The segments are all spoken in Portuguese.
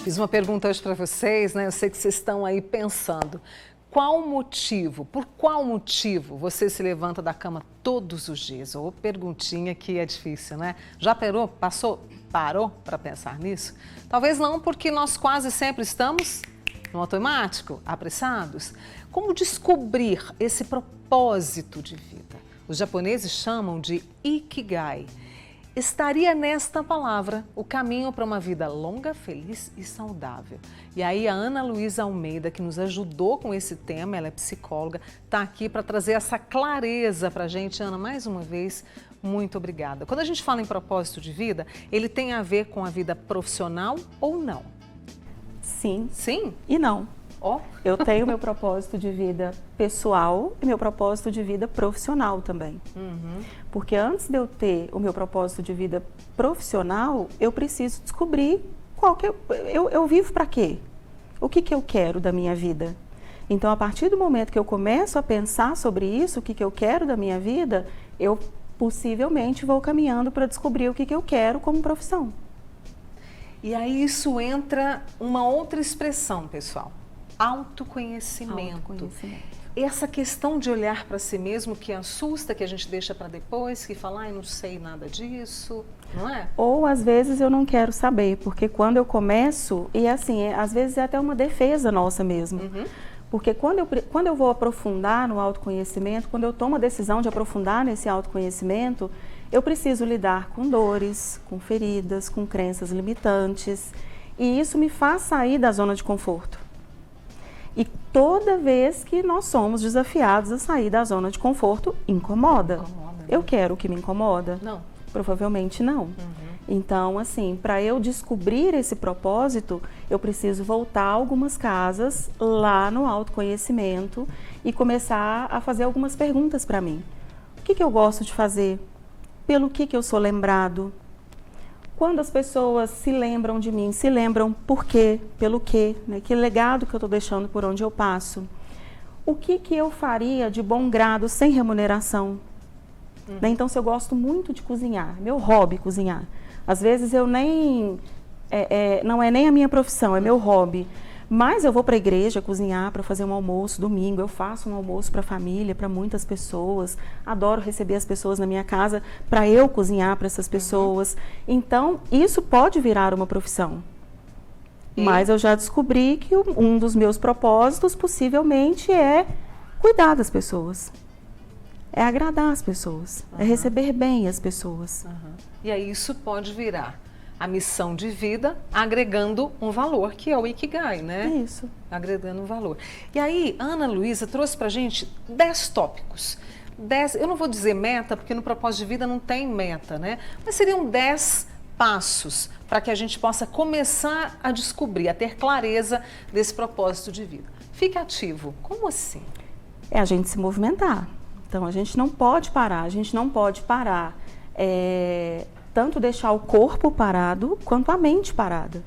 Fiz uma pergunta hoje para vocês, né? Eu sei que vocês estão aí pensando. Por qual motivo você se levanta da cama todos os dias? Ou perguntinha que é difícil, né? Já parou para pensar nisso? Talvez não, porque nós quase sempre estamos no automático, apressados. Como descobrir esse propósito de vida? Os japoneses chamam de Ikigai. Estaria nesta palavra o caminho para uma vida longa, feliz e saudável. E aí a Ana Luísa Almeida, que nos ajudou com esse tema, ela é psicóloga, está aqui para trazer essa clareza para a gente. Ana, mais uma vez, muito obrigada. Quando a gente fala em propósito de vida, ele tem a ver com a vida profissional ou não? Sim. Sim? E não. Oh. Eu tenho meu propósito de vida pessoal e meu propósito de vida profissional também. Porque antes de eu ter o meu propósito de vida profissional, eu preciso descobrir qual que eu vivo para quê? O que eu quero da minha vida? Então, a partir do momento que eu começo a pensar sobre isso, o que eu quero da minha vida, eu possivelmente vou caminhando para descobrir o que eu quero como profissão. E aí isso entra uma outra expressão, pessoal. Autoconhecimento. Essa questão de olhar para si mesmo que assusta, que a gente deixa para depois, que fala, ai, não sei nada disso, não é? Ou às vezes eu não quero saber, porque quando eu começo, e assim, às vezes é até uma defesa nossa mesmo. Porque quando eu vou aprofundar no autoconhecimento, quando eu tomo a decisão de aprofundar nesse autoconhecimento, eu preciso lidar com dores, com feridas, com crenças limitantes, e isso me faz sair da zona de conforto. E toda vez que nós somos desafiados a sair da zona de conforto, incomoda. Eu quero o que me incomoda? Não. Provavelmente não. Então, assim, para eu descobrir esse propósito, eu preciso voltar algumas casas lá no autoconhecimento e começar a fazer algumas perguntas para mim. O que eu gosto de fazer? Pelo que eu sou lembrado? Quando as pessoas se lembram de mim, se lembram por quê, pelo quê, né? Que legado que eu estou deixando por onde eu passo. O que eu faria de bom grado sem remuneração? Né? Então, se eu gosto muito de cozinhar, meu hobby cozinhar, às vezes eu nem, não é nem a minha profissão, é meu hobby. Mas eu vou para a igreja cozinhar para fazer um almoço domingo, eu faço um almoço para a família, para muitas pessoas, adoro receber as pessoas na minha casa para eu cozinhar para essas pessoas. Então, isso pode virar uma profissão. Mas eu já descobri que um dos meus propósitos possivelmente é cuidar das pessoas, é agradar as pessoas, é receber bem as pessoas. E aí isso pode virar a missão de vida, agregando um valor, que é o Ikigai, né? Isso. Agregando um valor. E aí, Ana Luísa trouxe pra gente 10 tópicos. 10, eu não vou dizer meta, porque no propósito de vida não tem meta, né? Mas seriam 10 passos para que a gente possa começar a descobrir, a ter clareza desse propósito de vida. Fique ativo. Como assim? É a gente se movimentar. Então, a gente não pode parar, tanto deixar o corpo parado, quanto a mente parada.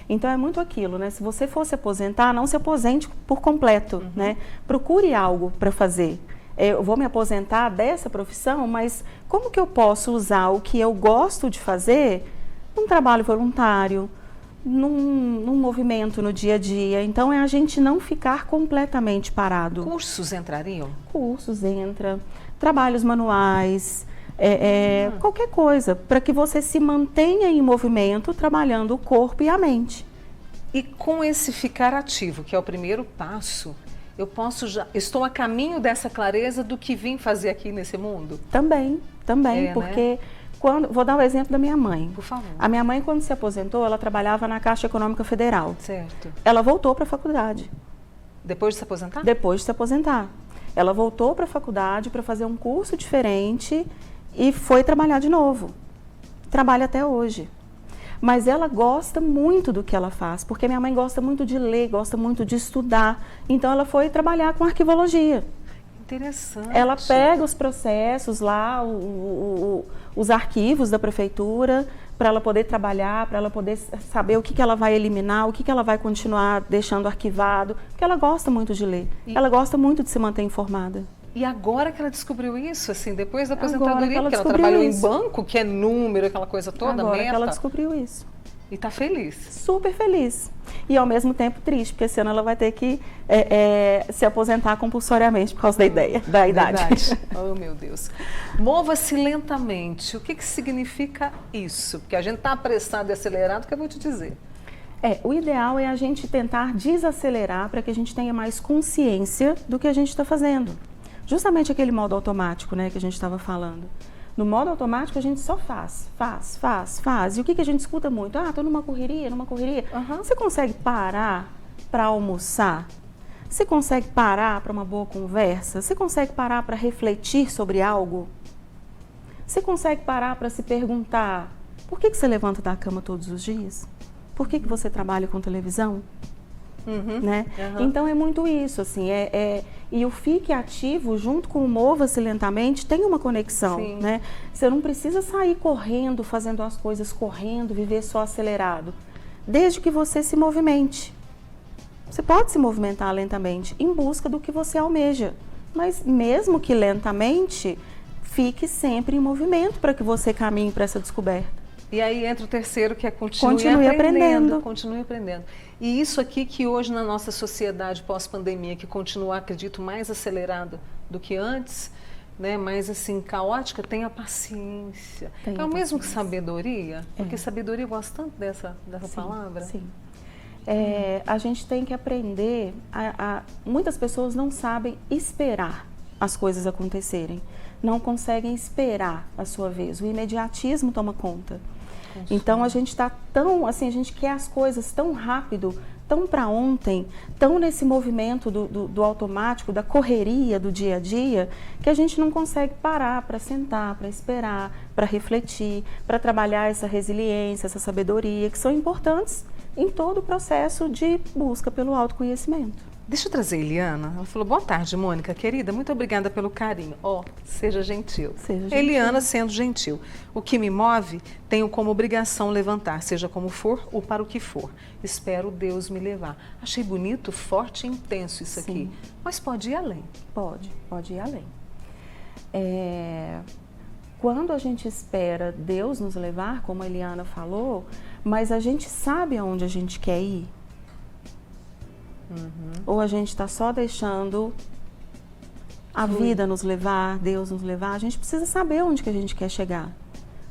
Então, é muito aquilo, né? Se você for se aposentar, não se aposente por completo, né? Procure algo para fazer. Eu vou me aposentar dessa profissão, mas como que eu posso usar o que eu gosto de fazer num trabalho voluntário, num movimento no dia a dia? Então, é a gente não ficar completamente parado. Cursos entrariam? Cursos entra, trabalhos manuais, qualquer coisa, para que você se mantenha em movimento, trabalhando o corpo e a mente. E com esse ficar ativo, que é o primeiro passo, estou a caminho dessa clareza do que vim fazer aqui nesse mundo? Também, porque vou dar o exemplo da minha mãe. Por favor. A minha mãe, quando se aposentou, ela trabalhava na Caixa Econômica Federal. Certo. Ela voltou para a faculdade. Depois de se aposentar? Depois de se aposentar. Ela voltou para a faculdade para fazer um curso diferente e foi trabalhar de novo. Trabalha até hoje. Mas ela gosta muito do que ela faz, porque minha mãe gosta muito de ler, gosta muito de estudar. Então, ela foi trabalhar com arquivologia. Interessante. Ela pega os processos lá, os arquivos da prefeitura, para ela poder trabalhar, para ela poder saber o que ela vai eliminar, o que ela vai continuar deixando arquivado, porque ela gosta muito de ler, ela gosta muito de se manter informada. E agora que ela descobriu isso, assim, depois da aposentadoria, porque ela trabalhou em banco, que é número, aquela coisa toda, agora meta. que ela descobriu isso. E está feliz? Super feliz. e ao mesmo tempo triste, porque esse ano ela vai ter que se aposentar compulsoriamente por causa da idade. Oh, meu Deus. Mova-se lentamente. O que significa isso? Porque a gente está apressado e acelerado, que eu vou te dizer. O ideal é a gente tentar desacelerar para que a gente tenha mais consciência do que a gente está fazendo. Justamente aquele modo automático, né, que a gente estava falando. No modo automático a gente só faz. E o que a gente escuta muito? Estou numa correria. Uhum. Você consegue parar para almoçar? Você consegue parar para uma boa conversa? Você consegue parar para refletir sobre algo? Você consegue parar para se perguntar, por que você levanta da cama todos os dias? Por que você trabalha com televisão? Uhum. Né? Uhum. Então é muito isso, assim, e o Fique Ativo junto com o Mova-se Lentamente tem uma conexão, né? Você não precisa sair correndo, fazendo as coisas correndo, viver só acelerado, desde que você se movimente. Você pode se movimentar lentamente em busca do que você almeja, mas mesmo que lentamente, fique sempre em movimento para que você caminhe para essa descoberta. E aí entra o terceiro, que é continue aprendendo. Continue aprendendo. E isso aqui que hoje na nossa sociedade pós-pandemia, que continua, acredito, mais acelerada do que antes, né, mais assim, caótica, tenha paciência. É o mesmo que sabedoria? Porque sabedoria, eu gosto tanto dessa palavra. Sim. A gente tem que aprender, muitas pessoas não sabem esperar as coisas acontecerem, não conseguem esperar a sua vez, o imediatismo toma conta. Então a gente está tão, assim, a gente quer as coisas tão rápido, tão para ontem, tão nesse movimento do automático, da correria do dia a dia, que a gente não consegue parar para sentar, para esperar, para refletir, para trabalhar essa resiliência, essa sabedoria, que são importantes em todo o processo de busca pelo autoconhecimento. Deixa eu trazer a Eliana. Ela falou, boa tarde, Mônica, querida, muito obrigada pelo carinho. Seja gentil. Eliana sendo gentil. O que me move, tenho como obrigação levantar, seja como for ou para o que for. Espero Deus me levar. Achei bonito, forte e intenso isso aqui. Mas pode ir além. Pode ir além. Quando a gente espera Deus nos levar, como a Eliana falou, mas a gente sabe aonde a gente quer ir, ou a gente está só deixando a vida nos levar, Deus nos levar, a gente precisa saber onde que a gente quer chegar.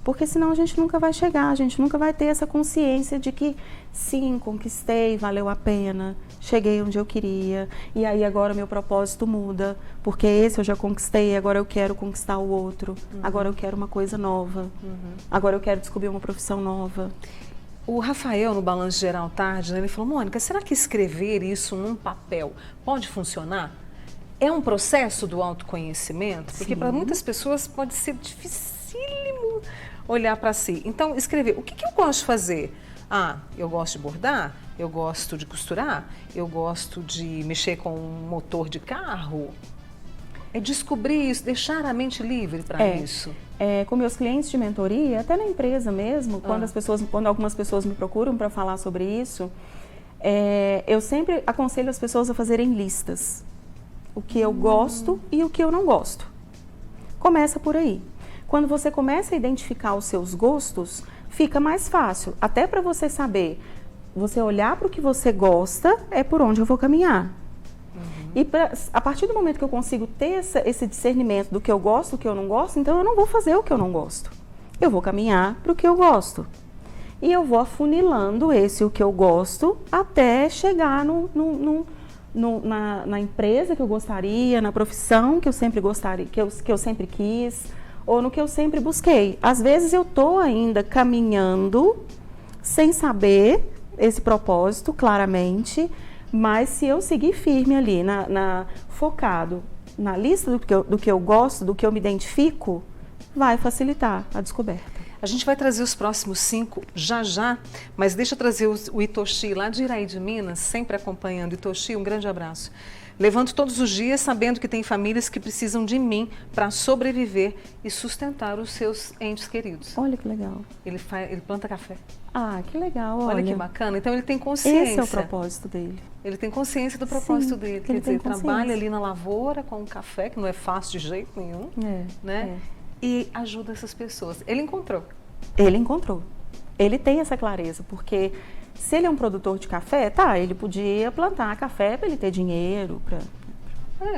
Porque senão a gente nunca vai chegar, a gente nunca vai ter essa consciência de que sim, conquistei, valeu a pena, cheguei onde eu queria, e aí agora meu propósito muda, porque esse eu já conquistei, agora eu quero conquistar o outro, agora eu quero uma coisa nova, agora eu quero descobrir uma profissão nova. O Rafael, no Balanço Geral Tarde, né, ele falou, Mônica, será que escrever isso num papel pode funcionar? É um processo do autoconhecimento? Porque para muitas pessoas pode ser dificílimo olhar para si. Então, escrever, o que eu gosto de fazer? Eu gosto de bordar, eu gosto de costurar, eu gosto de mexer com um motor de carro. É descobrir isso, deixar a mente livre para isso. Com meus clientes de mentoria, até na empresa mesmo, quando algumas pessoas me procuram para falar sobre isso, eu sempre aconselho as pessoas a fazerem listas. O que eu gosto e o que eu não gosto. Começa por aí. Quando você começa a identificar os seus gostos, fica mais fácil. Até para você saber, você olhar para o que você gosta, é por onde eu vou caminhar. E a partir do momento que eu consigo ter esse discernimento do que eu gosto, do que eu não gosto, então eu não vou fazer o que eu não gosto. Eu vou caminhar para o que eu gosto. E eu vou afunilando o que eu gosto até chegar na empresa que eu gostaria, na profissão que eu sempre gostaria, que eu sempre quis, ou no que eu sempre busquei. Às vezes eu estou ainda caminhando sem saber esse propósito claramente, mas se eu seguir firme ali, focado na lista do que eu gosto, do que eu me identifico, vai facilitar a descoberta. A gente vai trazer os próximos 5 já, mas deixa eu trazer o Itoshi lá de Iraí de Minas, sempre acompanhando. Itoshi, um grande abraço. Levanto todos os dias sabendo que tem famílias que precisam de mim para sobreviver e sustentar os seus entes queridos. Olha que legal. Ele planta café. Que legal. Olha que bacana. Então ele tem consciência. Esse é o propósito dele. Ele tem consciência do propósito dele. Quer dizer, trabalha ali na lavoura com o café, que não é fácil de jeito nenhum, né? E ajuda essas pessoas. Ele encontrou. Ele encontrou. Ele tem essa clareza, porque Se ele é um produtor de café, tá, ele podia plantar café para ele ter dinheiro, para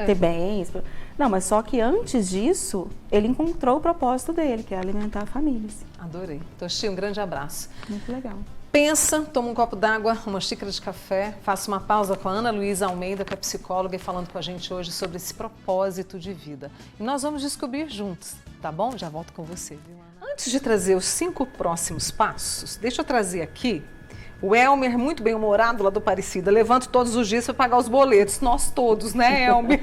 ter bens. Não, mas só que antes disso, ele encontrou o propósito dele, que é alimentar famílias. Adorei. Tosti, um grande abraço. Muito legal. Pensa, toma um copo d'água, uma xícara de café, faça uma pausa com a Ana Luísa Almeida, que é psicóloga, e falando com a gente hoje sobre esse propósito de vida. E nós vamos descobrir juntos, tá bom? Já volto com você, viu, Ana? Antes de trazer os 5 próximos passos, deixa eu trazer aqui o Elmer, muito bem-humorado lá do Aparecida. Levanto todos os dias para pagar os boletos. Nós todos, né, Elmer?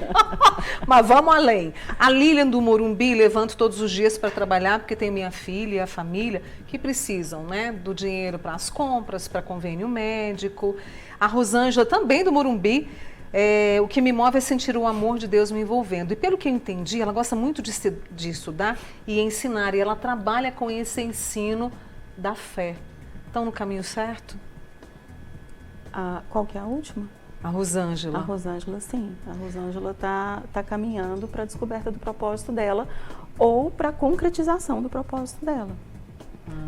Mas vamos além. A Lilian do Morumbi, levanto todos os dias para trabalhar, porque tem minha filha e a família que precisam, né, do dinheiro para as compras, para convênio médico. A Rosângela, também do Morumbi, o que me move é sentir o amor de Deus me envolvendo. E pelo que eu entendi, ela gosta muito de estudar e ensinar. E ela trabalha com esse ensino da fé. Estão no caminho certo? Qual que é a última? A Rosângela. A Rosângela, sim. A Rosângela tá caminhando para a descoberta do propósito dela ou para a concretização do propósito dela.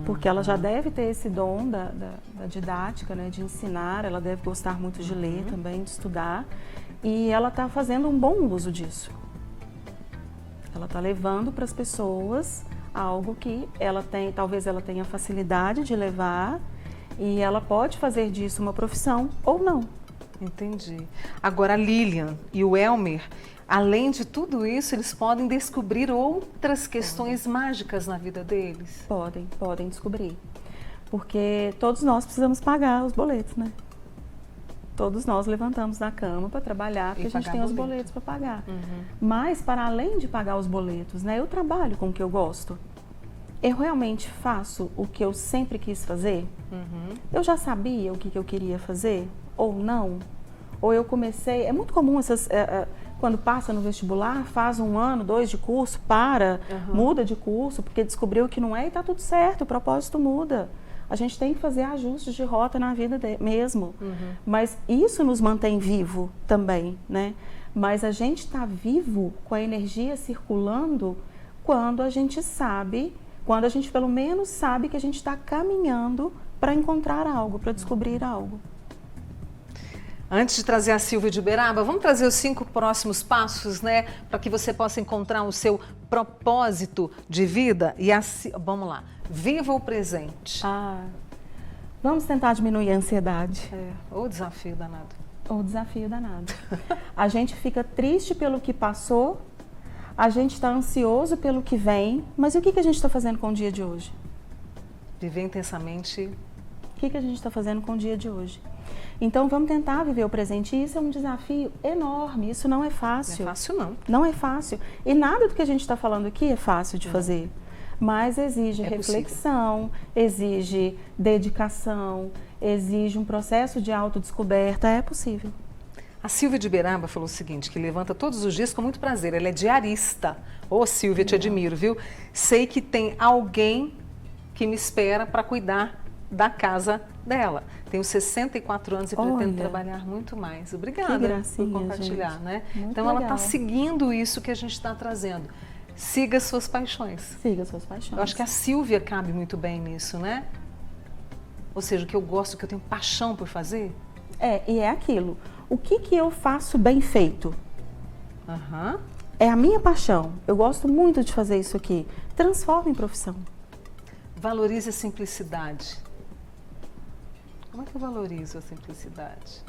Porque ela já deve ter esse dom da didática, né, de ensinar, ela deve gostar muito de ler também, de estudar. E ela está fazendo um bom uso disso. Ela está levando para as pessoas algo que ela tem, talvez ela tenha facilidade de levar e ela pode fazer disso uma profissão ou não. Entendi. Agora a Lilian e o Elmer, além de tudo isso, eles podem descobrir outras questões mágicas na vida deles? Podem descobrir. Porque todos nós precisamos pagar os boletos, né? Todos nós levantamos da cama para trabalhar, porque a gente tem os boletos para pagar. Mas, para além de pagar os boletos, né, eu trabalho com o que eu gosto. Eu realmente faço o que eu sempre quis fazer? Eu já sabia o que eu queria fazer? Ou não? Ou eu comecei... É muito comum quando passa no vestibular, faz 1 ano, 2 de curso, muda de curso, porque descobriu que não é e está tudo certo, o propósito muda. A gente tem que fazer ajustes de rota na vida mesmo. Mas isso nos mantém vivo também, né? Mas a gente está vivo com a energia circulando quando a gente sabe, quando a gente pelo menos sabe que a gente está caminhando para encontrar algo, para descobrir algo. Antes de trazer a Silvia de Uberaba, vamos trazer os 5 próximos passos, né? Para que você possa encontrar o seu propósito de vida. E assim, vamos lá. Viva o presente. Vamos tentar diminuir a ansiedade. O desafio danado. O desafio danado. A gente fica triste pelo que passou, a gente está ansioso pelo que vem, mas e o que a gente está fazendo com o dia de hoje? Viver intensamente. O que a gente está fazendo com o dia de hoje? Então, vamos tentar viver o presente. E isso é um desafio enorme, isso não é fácil. Não é fácil, não. Não é fácil. E nada do que a gente está falando aqui é fácil de fazer. Mas exige reflexão, exige dedicação, exige um processo de autodescoberta. É possível. A Silvia de Uberaba falou o seguinte, que levanta todos os dias com muito prazer. Ela é diarista. Ô, Silvia, te admiro, viu? Sei que tem alguém que me espera para cuidar da casa dela. Tenho 64 anos e pretendo trabalhar muito mais. Obrigada por compartilhar, gente. Né? Então legal. Ela está seguindo isso que a gente está trazendo. Siga suas paixões. Siga suas paixões. Eu acho que a Silvia cabe muito bem nisso, né? Ou seja, o que eu gosto, o que eu tenho paixão por fazer. E é aquilo. O que eu faço bem feito? É a minha paixão. Eu gosto muito de fazer isso aqui. Transforma em profissão. Valorize a simplicidade. Como é que eu valorizo a simplicidade?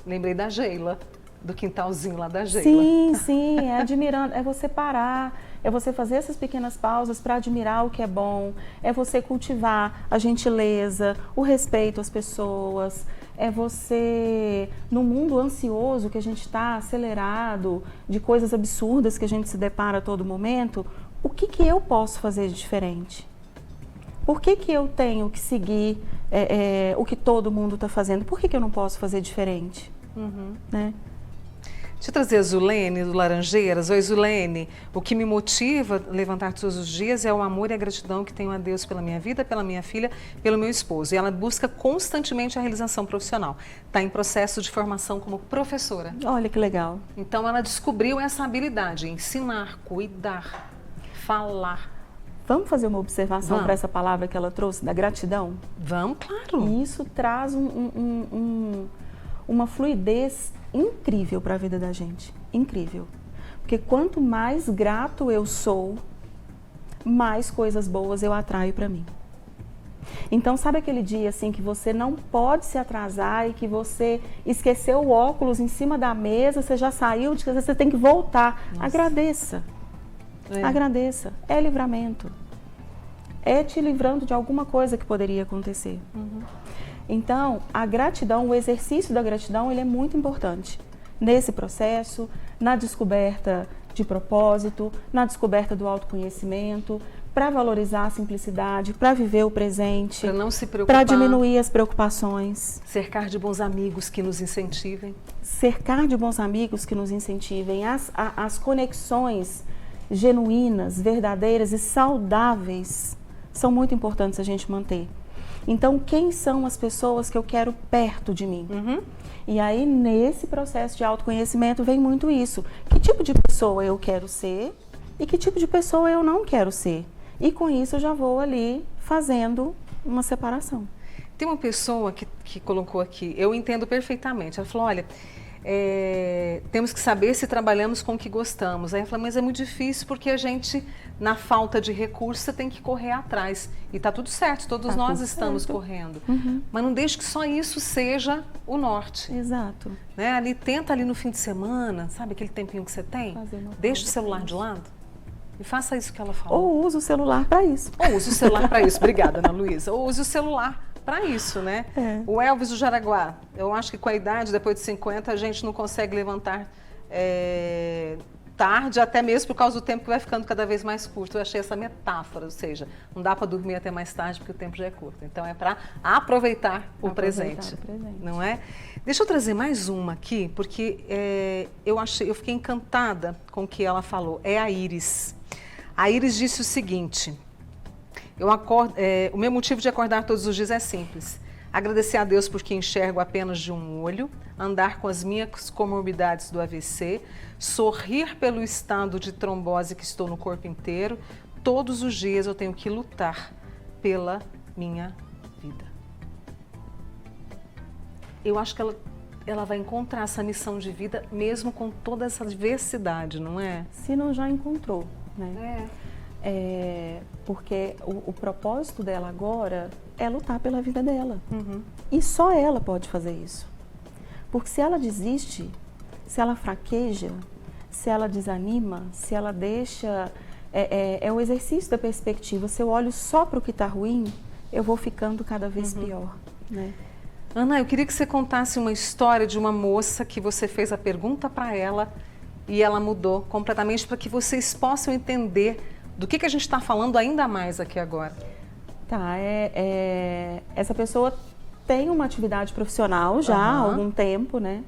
Lembrei da Geila, do quintalzinho lá da Geila. Sim, é admirando, é você parar, é você fazer essas pequenas pausas para admirar o que é bom, é você cultivar a gentileza, o respeito às pessoas, é você, no mundo ansioso que a gente está acelerado, de coisas absurdas que a gente se depara a todo momento, o que eu posso fazer de diferente? Por que eu tenho que seguir o que todo mundo está fazendo? Por que eu não posso fazer diferente? Né? Deixa eu trazer a Zulene do Laranjeiras. Oi, Zulene. O que me motiva a levantar todos os dias é o amor e a gratidão que tenho a Deus pela minha vida, pela minha filha, pelo meu esposo. E ela busca constantemente a realização profissional. Está em processo de formação como professora. Olha que legal. Então ela descobriu essa habilidade, ensinar, cuidar, falar. Vamos fazer uma observação para essa palavra que ela trouxe, da gratidão? Vamos, claro. E isso traz uma fluidez incrível para a vida da gente, incrível. Porque quanto mais grato eu sou, mais coisas boas eu atraio para mim. Então, sabe aquele dia assim que você não pode se atrasar e que você esqueceu o óculos em cima da mesa, você já saiu, você tem que voltar. Nossa. Agradeça. Agradeça. É livramento. É te livrando de alguma coisa que poderia acontecer. Então, a gratidão, o exercício da gratidão, ele é muito importante nesse processo, na descoberta de propósito, na descoberta do autoconhecimento, para valorizar a simplicidade, para viver o presente, para não se preocupar, para diminuir as preocupações. Cercar de bons amigos que nos incentivem. Cercar de bons amigos que nos incentivem. As conexões genuínas, verdadeiras e saudáveis são muito importantes a gente manter. Então, quem são as pessoas que eu quero perto de mim? E aí, nesse processo de autoconhecimento, vem muito isso. Que tipo de pessoa eu quero ser e que tipo de pessoa eu não quero ser? E com isso, eu já vou ali fazendo uma separação. Tem uma pessoa que colocou aqui, eu entendo perfeitamente. Ela falou, olha, temos que saber se trabalhamos com o que gostamos. Aí ela falou, mas é muito difícil porque a gente, na falta de recursos, tem que correr atrás. E está tudo certo, todos nós estamos correndo. Mas não deixe que só isso seja o norte. Exato. Né? Ali, tenta ali no fim de semana, sabe aquele tempinho que você tem? Deixa o celular de lado e faça isso que ela falou. Ou use o celular para isso. Ou use o celular para isso. Obrigada, Ana Luísa. Ou use o celular para isso, né? O Elvis do Jaraguá, eu acho que com a idade, depois de 50, a gente não consegue levantar tarde, até mesmo por causa do tempo que vai ficando cada vez mais curto. Eu achei essa metáfora, ou seja, não dá para dormir até mais tarde porque o tempo já é curto. Então é para aproveitar o presente, não é? Deixa eu trazer mais uma aqui, porque eu fiquei encantada com o que ela falou. É a Iris. A Iris disse o seguinte: o meu motivo de acordar todos os dias é simples. Agradecer a Deus porque enxergo apenas de um olho, andar com as minhas comorbidades do AVC, sorrir pelo estado de trombose que estou no corpo inteiro. Todos os dias eu tenho que lutar pela minha vida. Eu acho que ela vai encontrar essa missão de vida mesmo com toda essa diversidade, não é? Se não já encontrou, né? Porque o propósito dela agora é lutar pela vida dela. E só ela pode fazer isso. Porque se ela desiste, se ela fraqueja, se ela desanima, se ela deixa... É o exercício da perspectiva. Se eu olho só para o que está ruim, eu vou ficando cada vez pior, né? Ana, eu queria que você contasse uma história de uma moça que você fez a pergunta para ela e ela mudou completamente, para que vocês possam entender do que a gente está falando ainda mais aqui agora. Tá, essa pessoa tem uma atividade profissional já há algum tempo, né?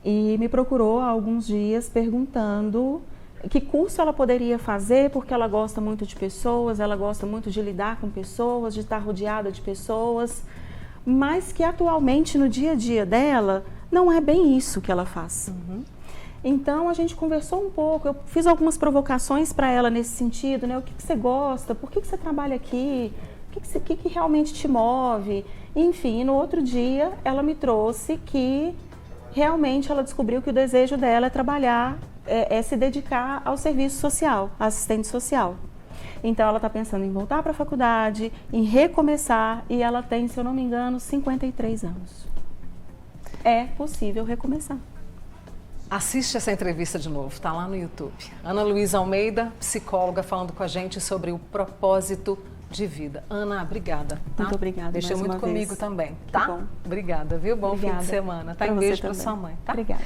E me procurou há alguns dias perguntando que curso ela poderia fazer, porque ela gosta muito de pessoas, ela gosta muito de lidar com pessoas, de estar rodeada de pessoas, mas que atualmente no dia a dia dela não é bem isso que ela faz. Então a gente conversou um pouco, eu fiz algumas provocações para ela nesse sentido, né? O que você gosta, por que você trabalha aqui, o que realmente te move, enfim. No outro dia ela me trouxe que realmente ela descobriu que o desejo dela é trabalhar, é se dedicar ao serviço social, assistente social. Então ela está pensando em voltar para a faculdade, em recomeçar, e ela tem, se eu não me engano, 53 anos. É possível recomeçar. Assiste essa entrevista de novo, está lá no YouTube. Ana Luísa Almeida, psicóloga, falando com a gente sobre o propósito de vida. Ana, obrigada. Tá? Muito obrigada. Mexeu muito comigo também, tá? Bom. Obrigada, viu? Bom fim de semana. Tá? Um beijo para sua mãe, tá? Obrigada.